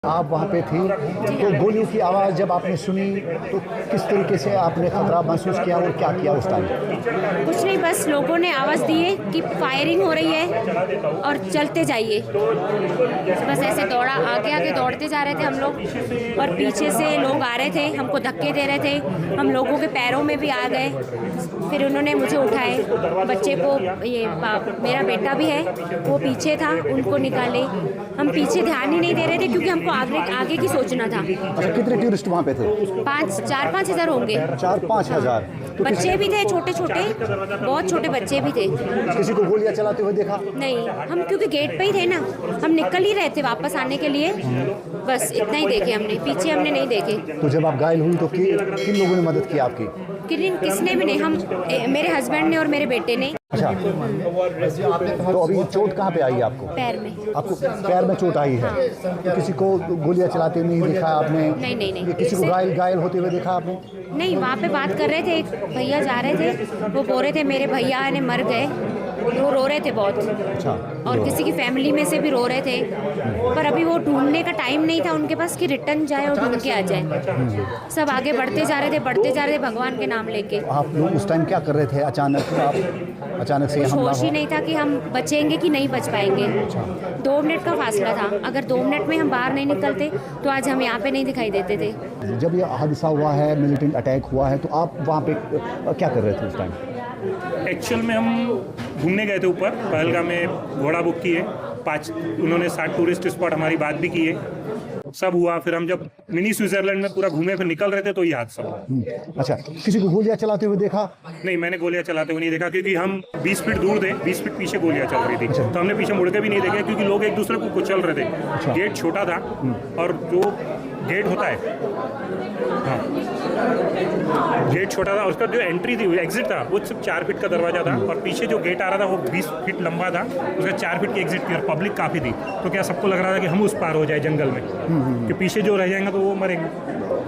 आप वहाँ पे थी तो गोलियों की आवाज़ जब आपने सुनी तो किस तरीके से आपने खतरा महसूस किया और क्या किया उस टाइम? कुछ नहीं, बस लोगों ने आवाज़ दी है कि फायरिंग हो रही है और चलते जाइए। बस ऐसे दौड़ा, आगे आगे दौड़ते जा रहे थे हम लोग और पीछे से लोग आ रहे थे, हमको धक्के दे रहे थे, हम लोगों के पैरों में भी आ गए। फिर उन्होंने मुझे उठाए, बच्चे को, मेरा बेटा भी है वो पीछे था, उनको निकाले। हम पीछे ध्यान ही नहीं दे रहे थे क्योंकि हमको आगे की सोचना था। अच्छा, कितने टूरिस्ट वहाँ पे थे? 4-5 हज़ार होंगे। 4-5 हज़ार। तो बच्चे भी थे, छोटे छोटे, बहुत छोटे बच्चे भी थे। किसी को गोलियां चलाते हुए देखा? नहीं, हम क्योंकि गेट पे ही थे ना, हम निकल ही रहे थे वापस आने के लिए, बस इतना ही देखे हमने, पीछे हमने नहीं देखे। तो जब आप घायल हुई तो किन लोगों ने मदद की आपकी? किसने भी नहीं, हम मेरे हस्बैंड ने और मेरे बेटे ने। अच्छा, तो अभी चोट कहाँ पे आई है आपको? पैर में। आपको पैर में चोट आई है? तो किसी को गोलियां चलाते नहीं देखा आपने? नहीं। किसी को घायल होते हुए देखा आपने? नहीं, वहाँ पे बात कर रहे थे, एक भैया जा रहे थे, वो बोल रहे थे मेरे भैया ने मर गए, वो रो रहे थे बहुत। अच्छा। और किसी की फैमिली में से भी रो रहे थे, पर अभी वो ढूंढने का टाइम नहीं था उनके पास कि रिटर्न जाए और ढूंढ के आ जाए। सब आगे बढ़ते जा रहे थे भगवान के नाम लेके। आप लोग उस टाइम क्या कर रहे थे? अचानक से हमला होश ही नहीं था कि हम बचेंगे कि नहीं बच पाएंगे। 2 मिनट का फासला था, अगर 2 मिनट में हम बाहर नहीं निकलते तो आज हम यहाँ पे नहीं दिखाई देते थे। जब ये हादसा हुआ है, मिलिटेंट अटैक हुआ है, तो आप वहाँ पे क्या कर रहे थे उस टाइम? एक्चुअल में हम घूमने गए थे ऊपर पहलगाम में, घोड़ा बुक किए 5, उन्होंने 7 टूरिस्ट स्पॉट हमारी बात भी की है, सब हुआ। फिर हम जब मिनी स्विट्जरलैंड में पूरा घूमे फिर निकल रहे थे तो ये हादसा हुआ। अच्छा, किसी को गोलियां चलाते हुए देखा? नहीं, मैंने गोलियां चलाते हुए नहीं देखा क्योंकि हम 20 फीट दूर थे, 20 फीट पीछे गोलियां चल रही थी। तो हमने पीछे मुड़ के भी नहीं देखे क्योंकि लोग एक दूसरे को कुचल रहे थे। गेट छोटा था और जो गेट होता है, हाँ, गेट छोटा था, उसका जो एंट्री थी, एग्जिट था, वो सिर्फ 4 फीट का दरवाजा था और पीछे जो गेट आ रहा था वो 20 फीट लंबा था, उसका 4 फीट की एग्जिट थी और पब्लिक काफ़ी थी। तो क्या सबको लग रहा था कि हम उस पार हो जाए जंगल में, कि पीछे जो रह जाएंगे तो वो मरेंगे।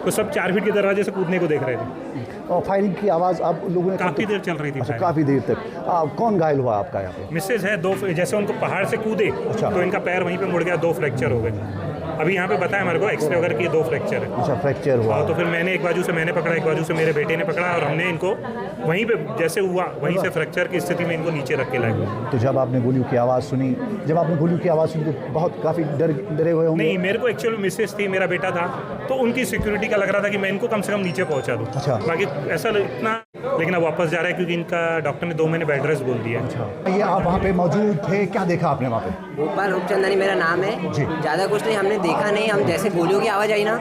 तो सब 4 फीट के दरवाजे से कूदने को देख रहे थे। और फायरिंग की आवाज़ आप लोगों ने काफ़ी देर चल रही थी। अच्छा, काफ़ी देर तक। कौन घायल हुआ आपका यहाँ पे? मिसेज है, 2, जैसे उनको पहाड़ से कूदे तो इनका पैर वहीं पे मुड़ गया, 2 फ्रैक्चर हो गए। अभी यहाँ पे बताया हमारे को, एक्सरे वगैरह किए, 2 फ्रैक्चर है। अच्छा, फ्रैक्चर हुआ। तो फिर मैंने एक बाजू से मैंने पकड़ा, एक बाजू से मेरे बेटे ने पकड़ा और हमने इनको वहीं पे जैसे हुआ वहीं से फ्रैक्चर की स्थिति में इनको नीचे रख के लाए। तो जब आपने गोलियों की आवाज़ सुनी, तो बहुत काफ़ी डरे हुए होंगे? नहीं, मेरे को एक्चुअल मिसेस थी, मेरा बेटा था, तो उनकी सिक्योरिटी का लग रहा था कि मैं इनको कम से कम नीचे पहुँचा दूँ। अच्छा। बाकी ऐसा इतना, लेकिन अब वापस जा रहा है क्योंकि इनका डॉक्टर ने 2 महीने बेड रेस्ट बोल दिया। अच्छा, ये आप वहाँ पे मौजूद थे, क्या देखा आपने वहाँ पे? गोपाल रूपचंदानी मेरा नाम है जी। ज़्यादा कुछ नहीं हमने देखा नहीं, हम जैसे गोलियों की आवाज़ आई ना,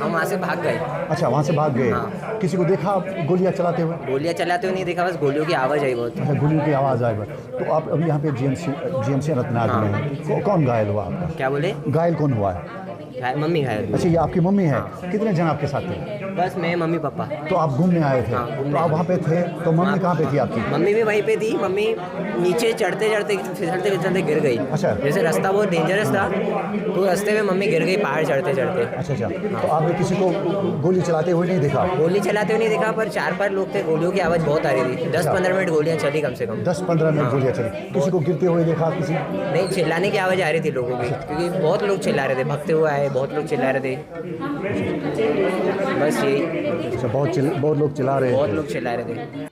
हम वहाँ से भाग गए। अच्छा, वहाँ से भाग गए। हाँ। किसी को देखा गोलियां चलाते हुए? गोलियां चलाते हुए नहीं देखा, बस गोलियों की आवाज़ आई बहुत। अच्छा, गोलियों की आवाज़ आई बस। तो आप अभी यहाँ पे जीएमसी अनंतनाग में हैं। कौन घायल हुआ आपका? क्या बोले? घायल कौन हुआ है? मम्मी घायल। अच्छा, ये आपकी मम्मी है। घितने जन आपके साथ थे? बस मैं, मम्मी, पापा। तो आप घूमने आए थे? हाँ, तो आप वहाँ पे थे, तो मम्मी कहाँ पे थी आपकी? मम्मी भी वहीं पे थी। मम्मी नीचे चढ़ते फिसलते गिर गई। अच्छा। जैसे रास्ता बहुत डेंजरस था तो रास्ते में मम्मी गिर गई पहाड़ चढ़ते। अच्छा। तो आपने किसी को गोली चलाते हुए नहीं देखा? गोली चलाते हुए नहीं देखा, पर 4-5 लोग थे, गोलियों की आवाज़ बहुत आ रही थी। 10-15 मिनट गोलियाँ चली कम से कम। 10-15 मिनट गोलियाँ चली। किसी को गिरते हुए देखा? किसी नहीं, चिल्लाने की आवाज़ आ रही थी लोगों की, क्योंकि बहुत लोग चिल्ला रहे थे, भगते हुए आए, बहुत लोग चिल्ला रहे थे। बस यही। अच्छा, बहुत लोग चिल्ला रहे थे।